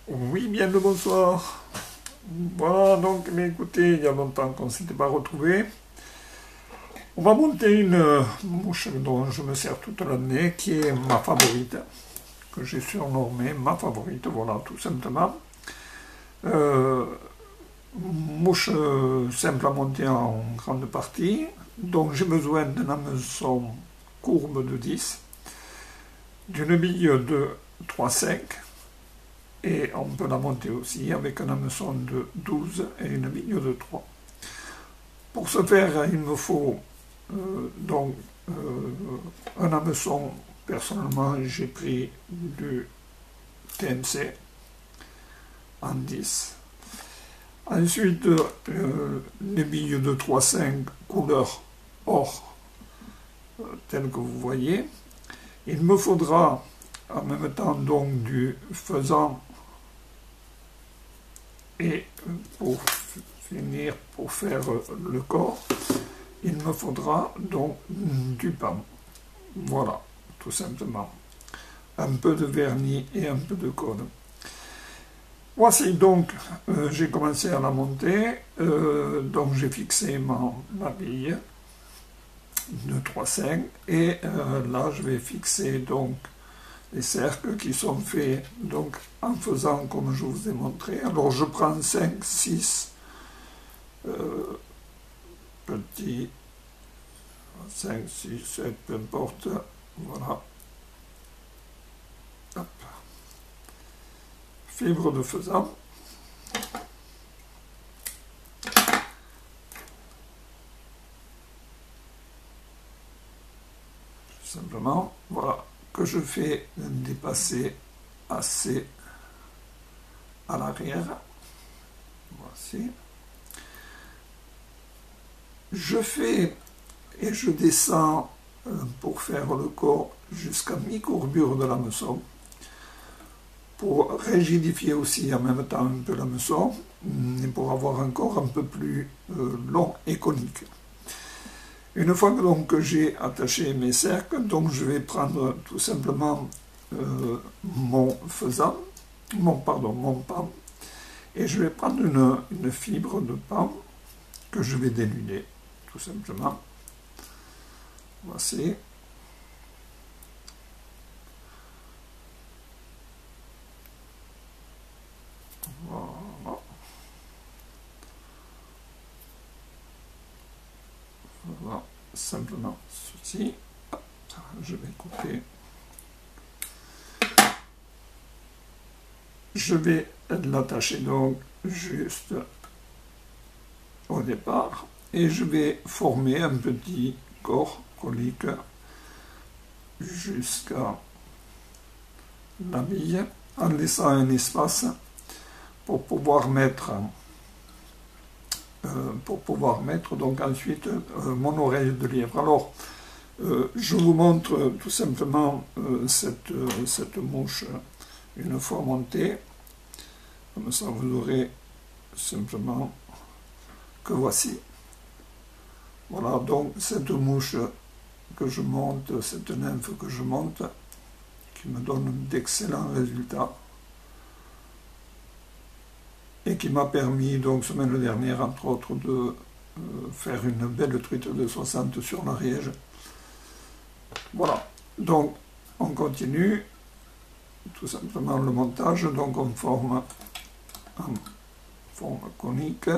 Oui, bien le bonsoir. Voilà, donc, mais écoutez, il y a longtemps qu'on ne s'était pas retrouvés. On va monter une mouche dont je me sers toute l'année, qui est ma favorite, que j'ai surnommée ma favorite, voilà, tout simplement. Euh, Mouche simple à monter en grande partie, donc j'ai besoin d'un hameçon courbe de 10, d'une bille de 3,5, et on peut la monter aussi avec un hameçon de 12 et une bille de 3. Pour ce faire, il me faut donc un hameçon. Personnellement, j'ai pris du TNC en 10. Ensuite, les billes de 3,5 couleur or, telles que vous voyez. Il me faudra en même temps donc du faisan et pour finir, pour faire le corps, il me faudra donc du pain. Voilà, tout simplement. Un peu de vernis et un peu de colle. Voici donc, j'ai commencé à la monter, donc j'ai fixé ma bille de 3,5 et là je vais fixer donc les cercles qui sont faits donc en faisant comme je vous ai montré. Alors je prends 5, 6 petits, 5, 6, 7, peu importe, voilà. Hop. Fibre de faisan. Simplement, voilà, que je fais dépasser assez à l'arrière. Voici. Je fais et je descends pour faire le corps jusqu'à mi-courbure de l'hameçon, pour rigidifier aussi en même temps un peu l'hameçon, et pour avoir un corps un peu plus long et conique. Une fois que donc j'ai attaché mes cercles, donc je vais prendre tout simplement mon faisan, mon pain, et je vais prendre une fibre de pain que je vais dénuder, tout simplement. Voici. Voilà. Voilà, simplement ceci. Hop, je vais couper. Je vais l'attacher donc juste au départ et je vais former un petit corps conique jusqu'à la bille en laissant un espace pour pouvoir mettre donc ensuite mon oreille de lièvre. Alors je vous montre tout simplement cette mouche une fois montée, comme ça vous aurez simplement que voici. Voilà donc cette mouche que je monte, cette nymphe que je monte, qui me donne d'excellents résultats et qui m'a permis donc semaine dernière entre autres de faire une belle truite de 60 sur l'Ariège. Voilà, donc on continue tout simplement le montage, donc on forme en forme conique.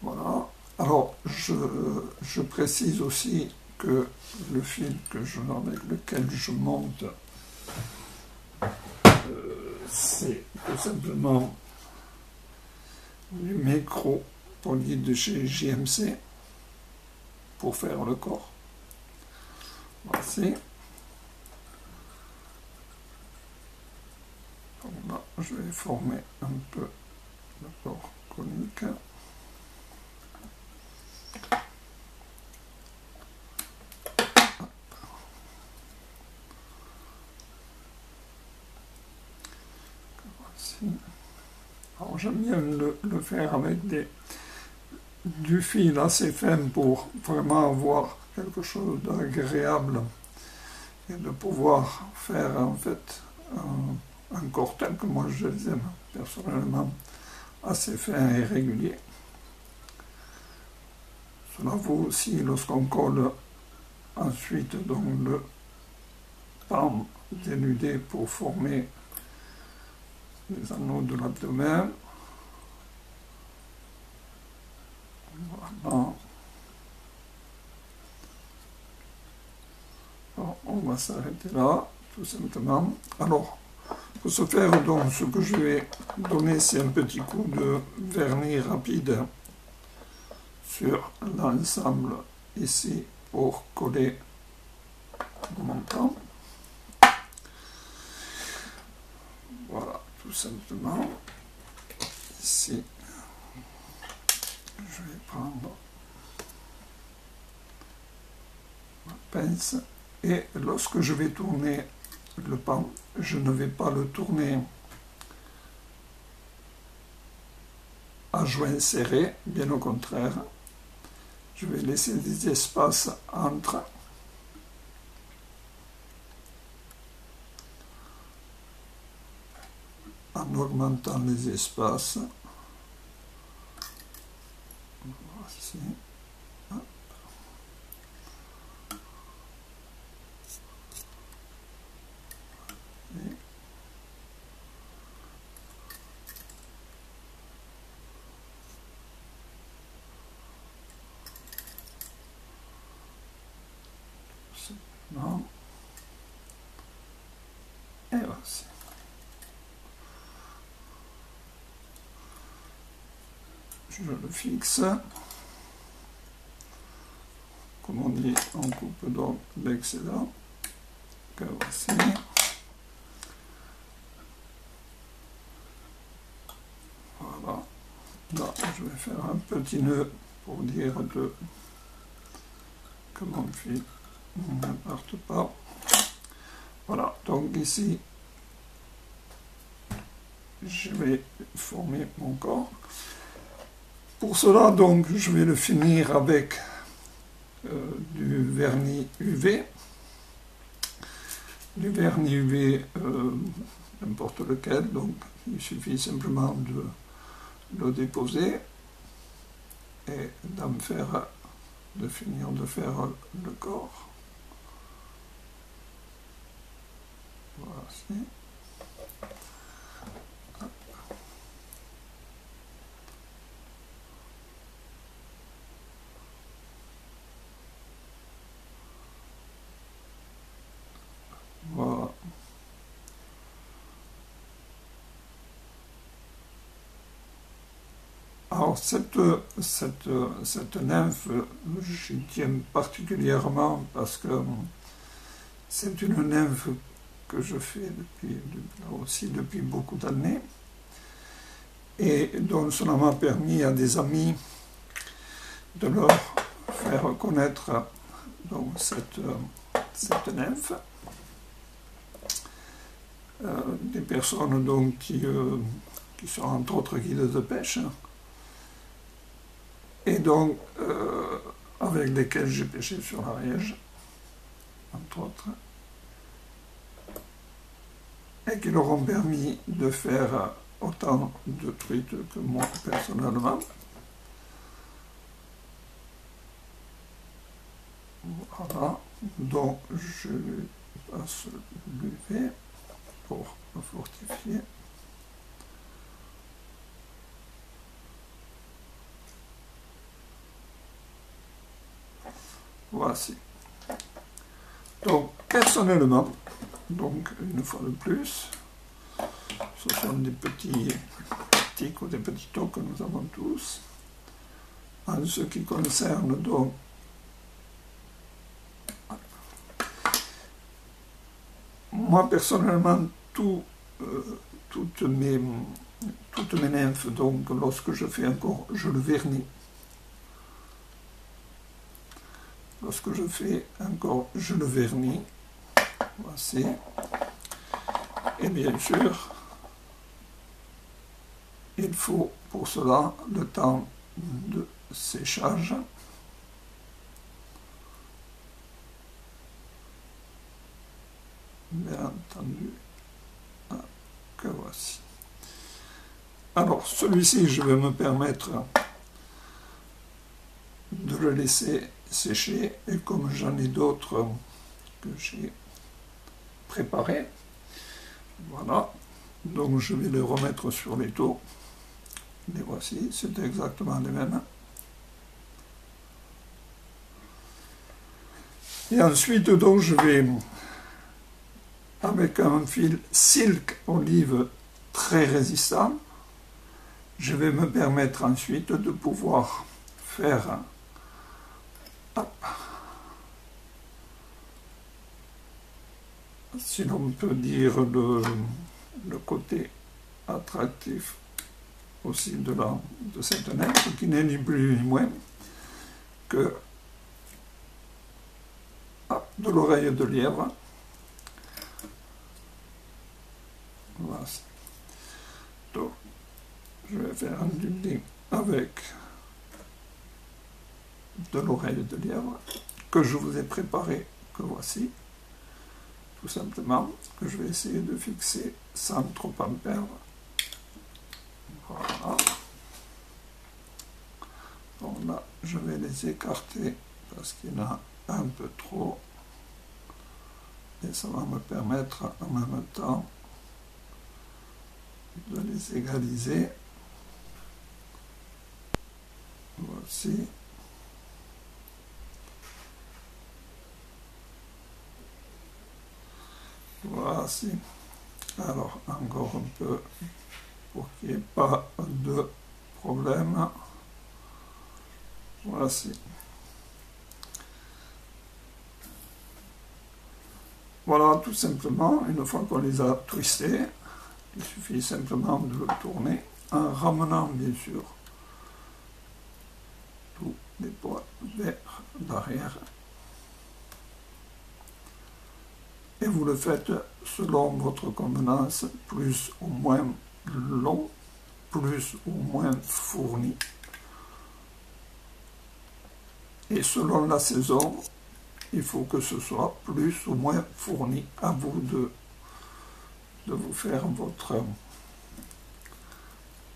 Voilà. Alors, je précise aussi que le fil avec lequel je monte, c'est tout simplement du micro poli de chez JMC pour faire le corps. Voici. Donc là, je vais former un peu le corps conique. Alors j'aime bien le faire avec du fil assez fin pour vraiment avoir quelque chose d'agréable et de pouvoir faire en fait encore tels que moi je les aime personnellement, assez fins et réguliers. Cela vaut aussi lorsqu'on colle ensuite donc le pan dénudé pour former les anneaux de l'abdomen. Voilà. Alors, on va s'arrêter là, tout simplement. Alors, pour ce faire, donc, ce que je vais donner, c'est un petit coup de vernis rapide sur l'ensemble ici pour coller mon plan. Voilà, tout simplement. Ici, je vais prendre ma pince et lorsque je vais tourner le pan, je ne vais pas le tourner à joint serré, bien au contraire. Je vais laisser des espaces entre en augmentant les espaces. Voici. Non. Et voici. Je le fixe. Comme on dit, on coupe donc l'excédent. Que voici. Voilà. Là, je vais faire un petit nœud pour dire que mon fil ne parte pas. Voilà, donc ici, je vais former mon corps. Pour cela, donc, je vais le finir avec du vernis UV. Du vernis UV, n'importe lequel, donc il suffit simplement de le déposer et de finir de faire le corps. Voici. Voilà. Alors cette nymphe, j'y tiens particulièrement parce que c'est une nymphe que je fais depuis beaucoup d'années et dont cela m'a permis à des amis de leur faire connaître donc, cette nymphe. Des personnes donc, qui sont entre autres guides de pêche et donc avec lesquels j'ai pêché sur l'Ariège, entre autres, et qui leur ont permis de faire autant de truites que moi personnellement. Voilà, donc je lui passe l'UV pour me fortifier. Voici. Donc, personnellement, donc une fois de plus, ce sont des petits tics ou des petits tocs que nous avons tous. En ce qui concerne donc moi personnellement, toutes mes nymphes, donc lorsque je fais encore, je le vernis. Lorsque je fais encore, je le vernis. Voici. Et bien sûr, il faut pour cela le temps de séchage. Bien entendu. Voici. Alors, celui-ci, je vais me permettre de le laisser sécher, et comme j'en ai d'autres que j'ai préparés, voilà, donc je vais les remettre sur l'étau. Les voici, c'est exactement les mêmes. Et ensuite, donc, je vais, avec un fil silk olive très résistant, je vais me permettre ensuite de pouvoir faire, hop, si l'on peut dire le côté attractif aussi de cette nègre, qui n'est ni plus ni moins que de l'oreille de lièvre. Voilà. Donc, je vais faire un dinding avec de l'oreille de lièvre que je vous ai préparé, que voici, tout simplement, que je vais essayer de fixer sans trop en perdre. Voilà. Donc là, je vais les écarter parce qu'il y en a un peu trop. Et ça va me permettre en même temps de les égaliser. Voici. Voici. Alors, encore un peu pour qu'il n'y ait pas de problème. Voici. Voilà, tout simplement, une fois qu'on les a twistés, il suffit simplement de le tourner en ramenant bien sûr tous les points vers l'arrière. Et vous le faites selon votre convenance, plus ou moins long, plus ou moins fourni. Et selon la saison, il faut que ce soit plus ou moins fourni. À vous de vous faire votre,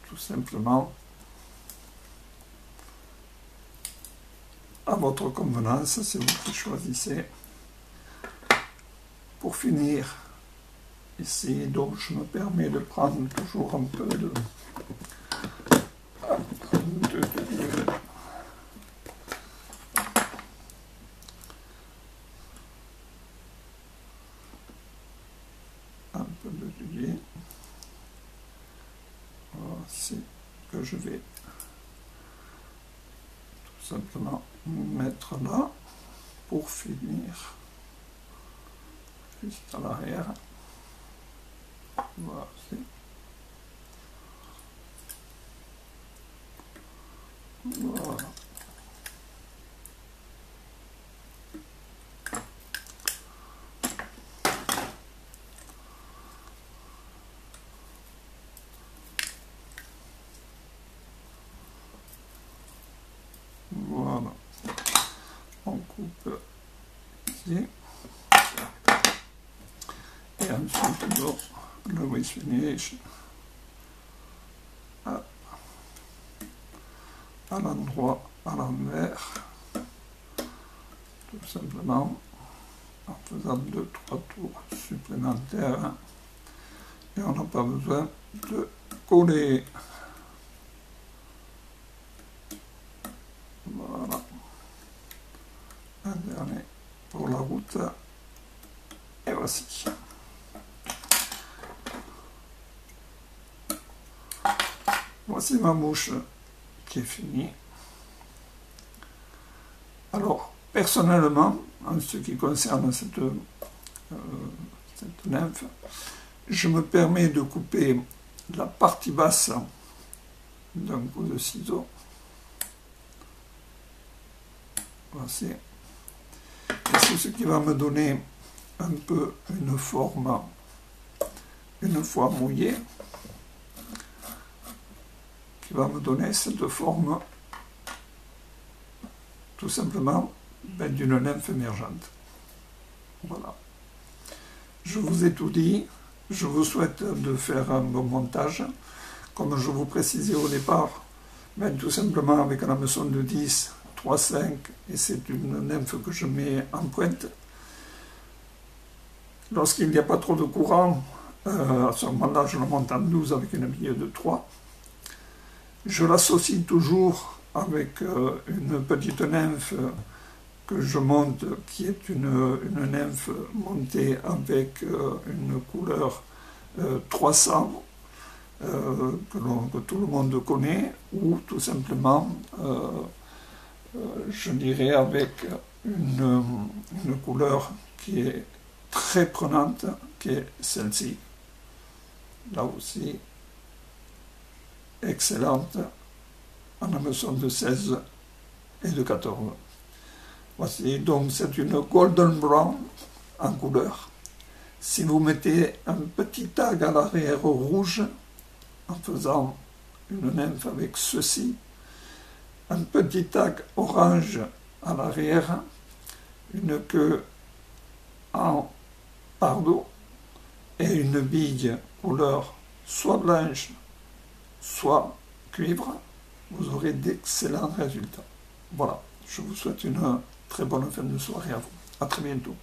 tout simplement, à votre convenance, c'est vous qui choisissez. Pour finir, ici, donc je me permets de prendre toujours un peu de l'huile. Voici que je vais tout simplement mettre là pour finir juste à l'arrière. Voici. Voilà. Voilà. On coupe ici. Et ensuite, le whisk finish à l'endroit, à l'envers, tout simplement en faisant 2-3 tours supplémentaires. Et on n'a pas besoin de coller. Voilà. Un dernier pour la route. Et voici. Voici ma mouche qui est finie. Alors, personnellement, en ce qui concerne cette nymphe, je me permets de couper la partie basse d'un coup de ciseau. Voici. Et c'est ce qui va me donner un peu une forme, une fois mouillée, qui va me donner cette forme tout simplement d'une nymphe émergente. Voilà. Je vous ai tout dit. Je vous souhaite de faire un bon montage. Comme je vous précisais au départ, tout simplement avec un hameçon de 10, 3, 5, et c'est une nymphe que je mets en pointe. Lorsqu'il n'y a pas trop de courant, à ce moment-là, je la monte en 12 avec une bille de 3. Je l'associe toujours avec une petite nymphe que je monte, qui est une nymphe montée avec une couleur 300, que tout le monde connaît, ou tout simplement, je dirais, avec une couleur qui est très prenante, qui est celle-ci. Là aussi, excellente, en hameçon de 16 et de 14. Voici, donc c'est une golden brown en couleur. Si vous mettez un petit tag à l'arrière rouge, en faisant une nymphe avec ceci, un petit tag orange à l'arrière, une queue en pardo et une bille couleur soit blanche, soit cuivre, vous aurez d'excellents résultats. Voilà, je vous souhaite une très bonne fin de soirée à vous. À très bientôt.